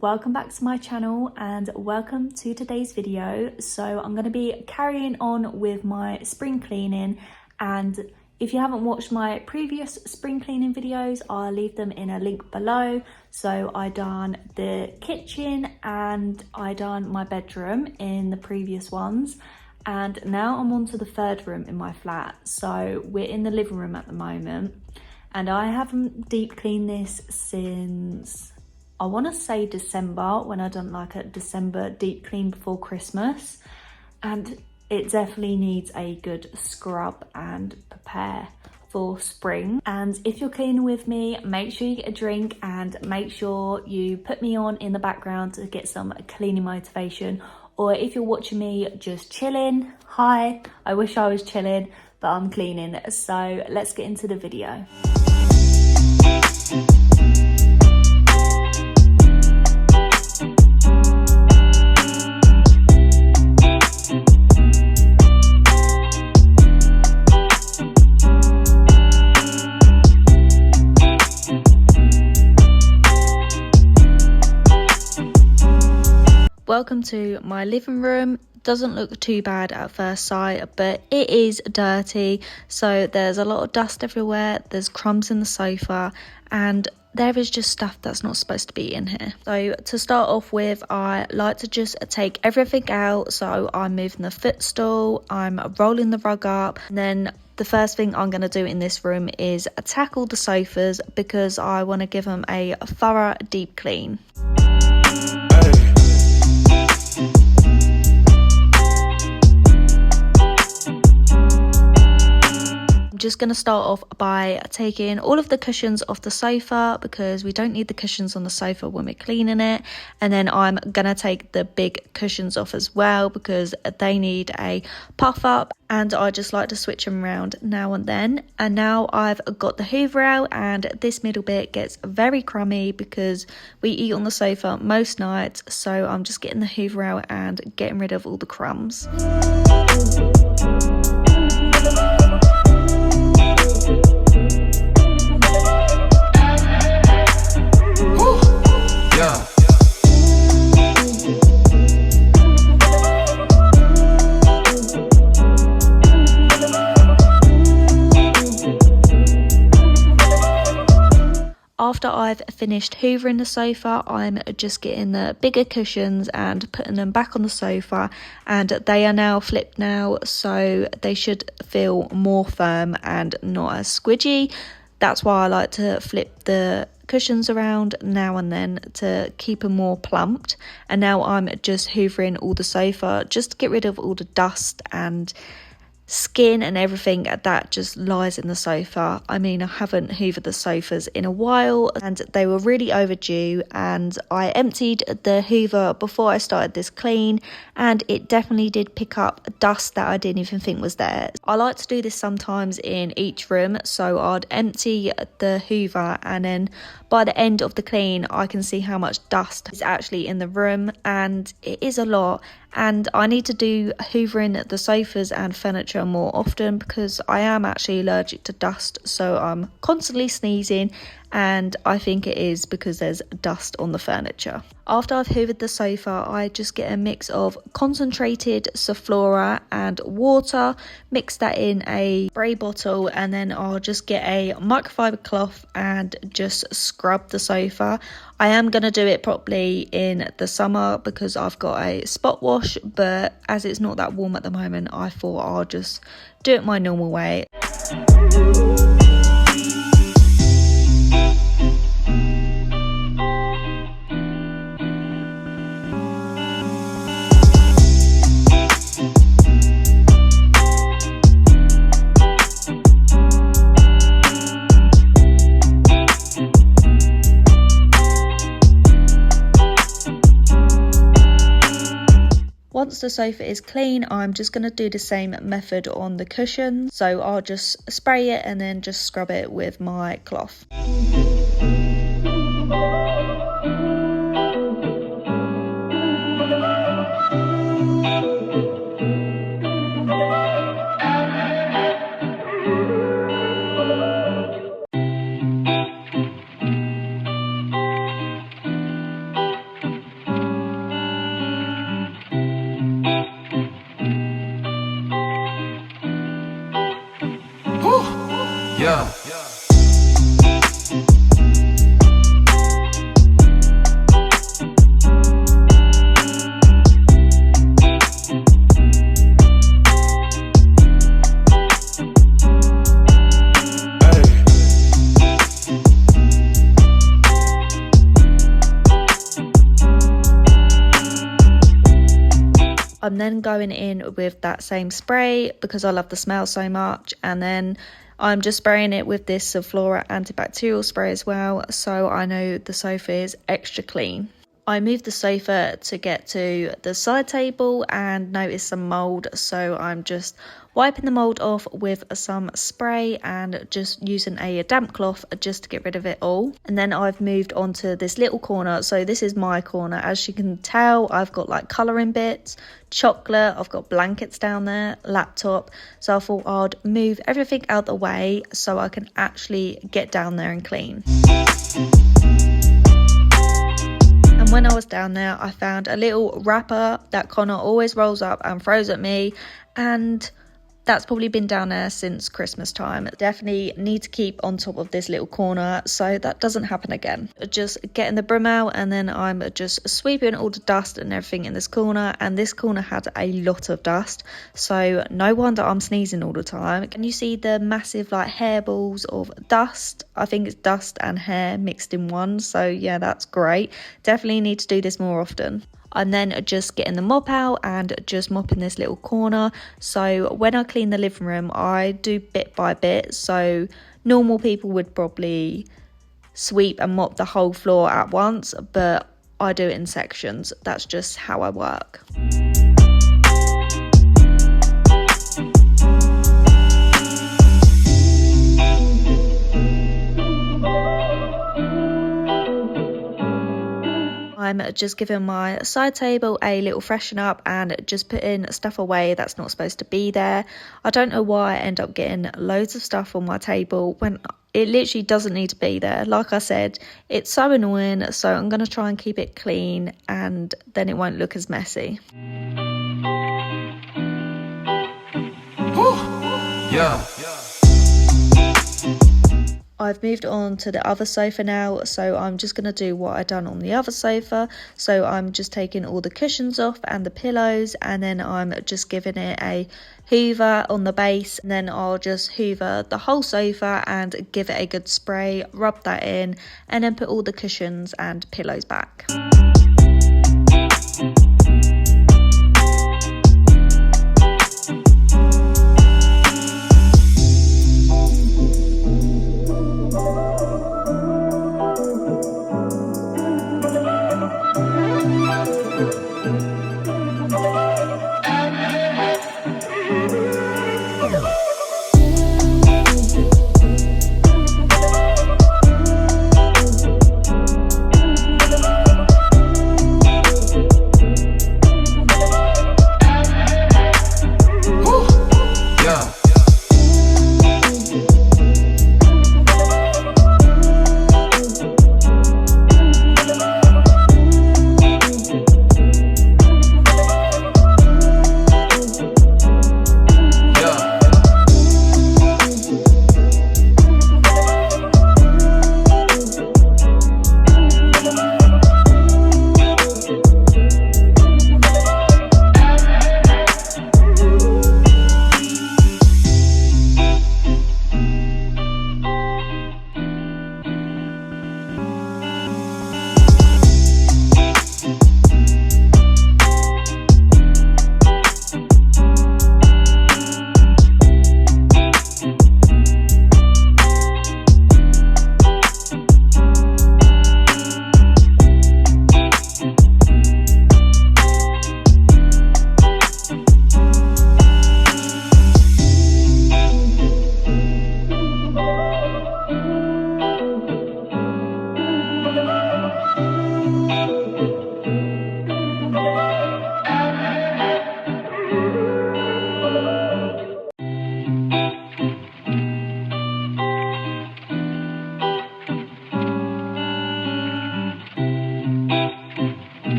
welcome back to my channel and welcome to today's video. So I'm going to be carrying on with my spring cleaning, and if you haven't watched my previous spring cleaning videos, I'll leave them in a link below. So I done the kitchen and I done my bedroom in the previous ones, and now I'm on to the third room in my flat. So we're in the living room at the moment, and I haven't deep cleaned this since, I want to say December, when I done like a December deep clean before Christmas, and it definitely needs a good scrub and prepare for spring. And if you're cleaning with me, make sure you get a drink and make sure you put me on in the background to get some cleaning motivation. Or if you're watching me just chilling, hi, I wish I was chilling, but I'm cleaning. So let's get into the video. Welcome to my living room. Doesn't look too bad at first sight, but it is dirty. So there's a lot of dust everywhere, there's crumbs in the sofa, and there is just stuff that's not supposed to be in here. So to start off with, I like to just take everything out. So I'm moving the footstool, I'm rolling the rug up, and then the first thing I'm going to do in this room is tackle the sofas because I want to give them a thorough deep clean. Just going to start off by taking all of the cushions off the sofa because we don't need the cushions on the sofa when we're cleaning it, and then I'm going to take the big cushions off as well because they need a puff up, and I just like to switch them around now and then. And now I've got the hoover out, and this middle bit gets very crummy because we eat on the sofa most nights, so I'm just getting the hoover out and getting rid of all the crumbs. After I've finished hoovering the sofa, I'm just getting the bigger cushions and putting them back on the sofa, and they are now flipped now, so they should feel more firm and not as squidgy. That's why I like to flip the cushions around now and then to keep them more plumped. And now I'm just hoovering all the sofa just to get rid of all the dust and skin and everything that just lies in the sofa. I mean, I haven't hoovered the sofas in a while and they were really overdue, and I emptied the hoover before I started this clean, and it definitely did pick up dust that I didn't even think was there. I like to do this sometimes in each room, so I'd empty the hoover and then by the end of the clean I can see how much dust is actually in the room, and it is a lot. And I need to do hoovering the sofas and furniture more often because I am actually allergic to dust, so I'm constantly sneezing, and I think it is because there's dust on the furniture. After I've hoovered the sofa, I just get a mix of concentrated Soflora and water, mix that in a spray bottle, and then I'll just get a microfiber cloth and just scrub the sofa. I am going to do it properly in the summer because I've got a spot wash, but as it's not that warm at the moment, I thought I'll just do it my normal way. Once the sofa is clean, I'm just going to do the same method on the cushion. So I'll just spray it and then just scrub it with my cloth. Yeah. I'm then going in with that same spray because I love the smell so much, and then I'm just spraying it with this Flora antibacterial spray as well, so I know the sofa is extra clean. I moved the sofa to get to the side table and noticed some mould, so I'm just wiping the mould off with some spray and just using a damp cloth just to get rid of it all. And then I've moved on to this little corner, so this is my corner. As you can tell, I've got like colouring bits, chocolate, I've got blankets down there, laptop, so I thought I'd move everything out the way so I can actually get down there and clean. And when I was down there, I found a little wrapper that Connor always rolls up and throws at me, and that's probably been down there since Christmas time. Definitely need to keep on top of this little corner so that doesn't happen again. Just getting the broom out, and then I'm just sweeping all the dust and everything in this corner, and this corner had a lot of dust, so no wonder I'm sneezing all the time. Can you see the massive like hairballs of dust? I think it's dust and hair mixed in one, so yeah, that's great. Definitely need to do this more often. I'm then just getting the mop out and just mopping this little corner. So when I clean the living room, I do bit by bit. So normal people would probably sweep and mop the whole floor at once, but I do it in sections. That's just how I work. I'm just giving my side table a little freshen up and just putting stuff away that's not supposed to be there. I don't know why I end up getting loads of stuff on my table when it literally doesn't need to be there. Like I said, it's so annoying, so I'm going to try and keep it clean and then it won't look as messy. Yeah. I've moved on to the other sofa now, so I'm just going to do what I done on the other sofa. So I'm just taking all the cushions off and the pillows, and then I'm just giving it a hoover on the base, and then I'll just hoover the whole sofa and give it a good spray, rub that in, and then put all the cushions and pillows back.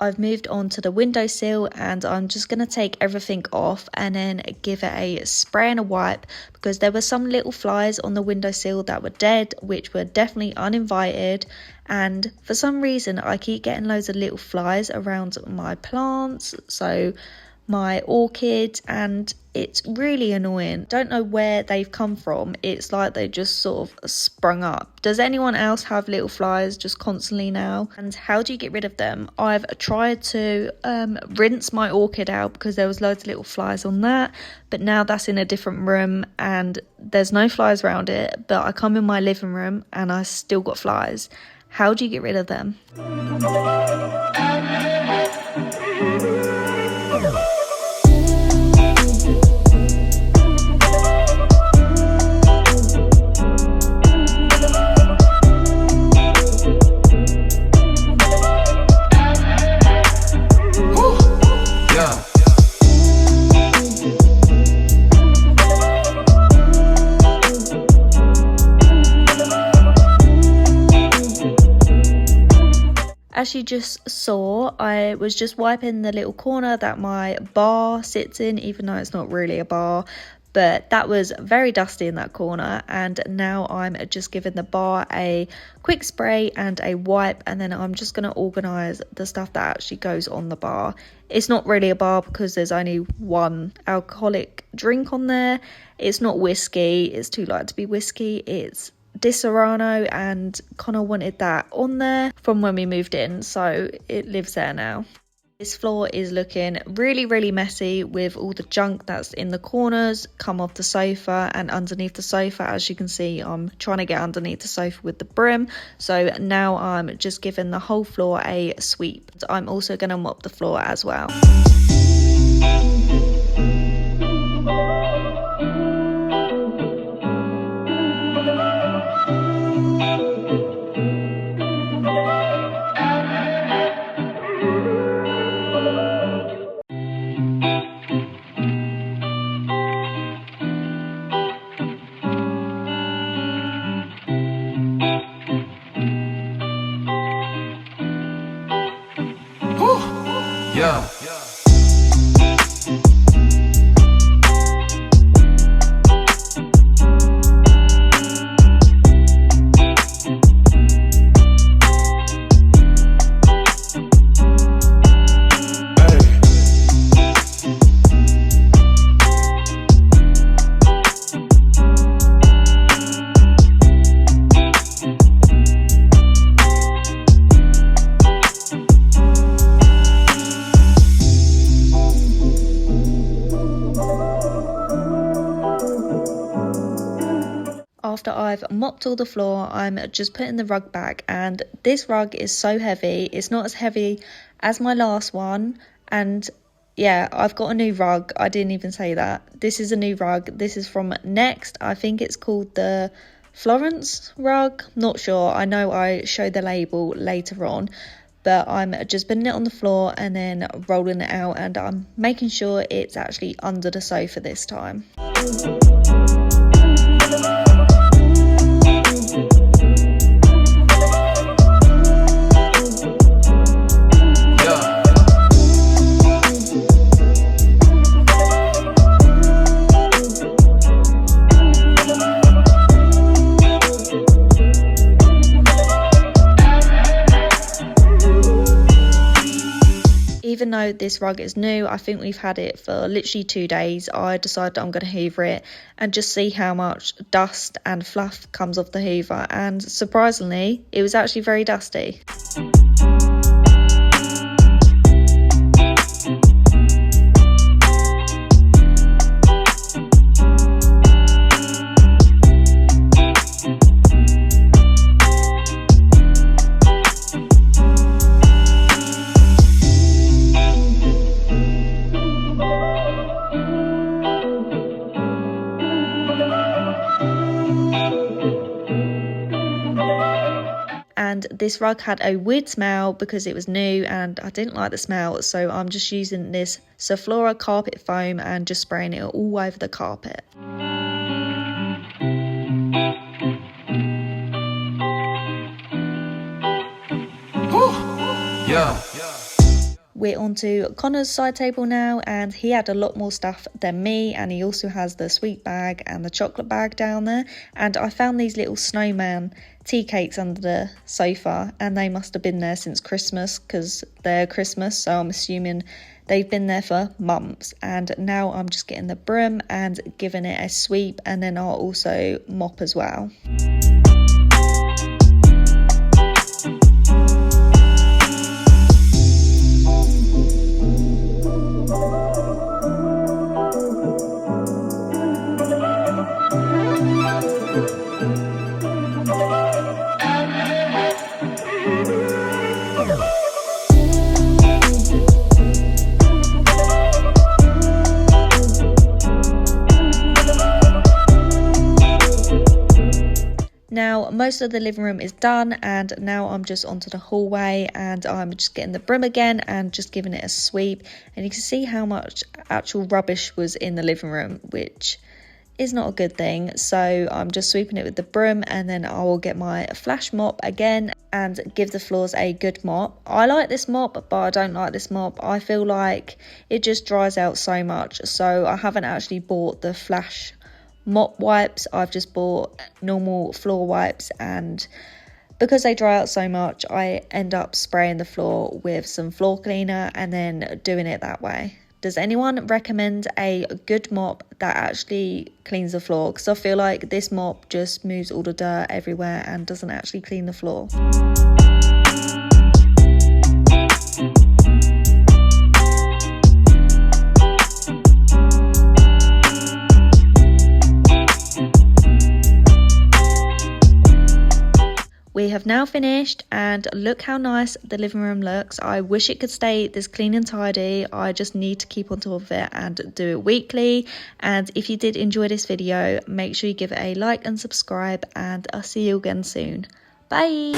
I've moved on to the windowsill, and I'm just going to take everything off and then give it a spray and a wipe, because there were some little flies on the windowsill that were dead, which were definitely uninvited. And for some reason I keep getting loads of little flies around my plants, so my orchid, and it's really annoying. Don't know where they've come from. It's like they just sort of sprung up. Does anyone else have little flies just constantly now? And how do you get rid of them? I've tried to rinse my orchid out because there was loads of little flies on that, but now that's in a different room and there's no flies around it, but I come in my living room and I still got flies. How do you get rid of them? As you just saw, I was just wiping the little corner that my bar sits in, even though it's not really a bar, but that was very dusty in that corner. And now I'm just giving the bar a quick spray and a wipe, and then I'm just going to organise the stuff that actually goes on the bar. It's not really a bar because there's only one alcoholic drink on there. It's not whiskey, it's too light to be whiskey, it's Disaronno, and Connor wanted that on there from when we moved in, so it lives there now. This floor is looking really messy with all the junk that's in the corners, come off the sofa and underneath the sofa. As you can see, I'm trying to get underneath the sofa with the broom, so now I'm just giving the whole floor a sweep. I'm also going to mop the floor as well. Yeah. After I've mopped all the floor, I'm just putting the rug back, and this rug is so heavy. It's not as heavy as my last one, and yeah, I've got a new rug. I didn't even say that. This is a new rug. This is from Next. I think it's called the Florence rug. Not sure. I know I show the label later on, but I'm just putting it on the floor and then rolling it out, and I'm making sure it's actually under the sofa this time. Even though this rug is new, I think we've had it for literally 2 days, I decided I'm going to hoover it and just see how much dust and fluff comes off the hoover, and surprisingly it was actually very dusty. And this rug had a weird smell because it was new and I didn't like the smell, so I'm just using this Sephora carpet foam and just spraying it all over the carpet. Yeah. we're on to Connor's side table now, and he had a lot more stuff than me, and he also has the sweet bag and the chocolate bag down there. And I found these little snowman tea cakes under the sofa, and they must have been there since Christmas because they're Christmas, so I'm assuming they've been there for months. And now I'm just getting the broom and giving it a sweep, and then I'll also mop as well. Now most of the living room is done, and now I'm just onto the hallway, and I'm just getting the broom again and just giving it a sweep. And you can see how much actual rubbish was in the living room, which is not a good thing. So I'm just sweeping it with the broom, and then I will get my flash mop again and give the floors a good mop. I like this mop, but I don't like this mop. I feel like it just dries out so much, so I haven't actually bought the flash mop wipes. I've just bought normal floor wipes, and because they dry out so much, I end up spraying the floor with some floor cleaner and then doing it that way. Does anyone recommend a good mop that actually cleans the floor? Because I feel like this mop just moves all the dirt everywhere and doesn't actually clean the floor. We have now finished, and look how nice the living room looks. I wish it could stay this clean and tidy. I just need to keep on top of it and do it weekly. And if you did enjoy this video, make sure you give it a like and subscribe, and I'll see you again soon. Bye!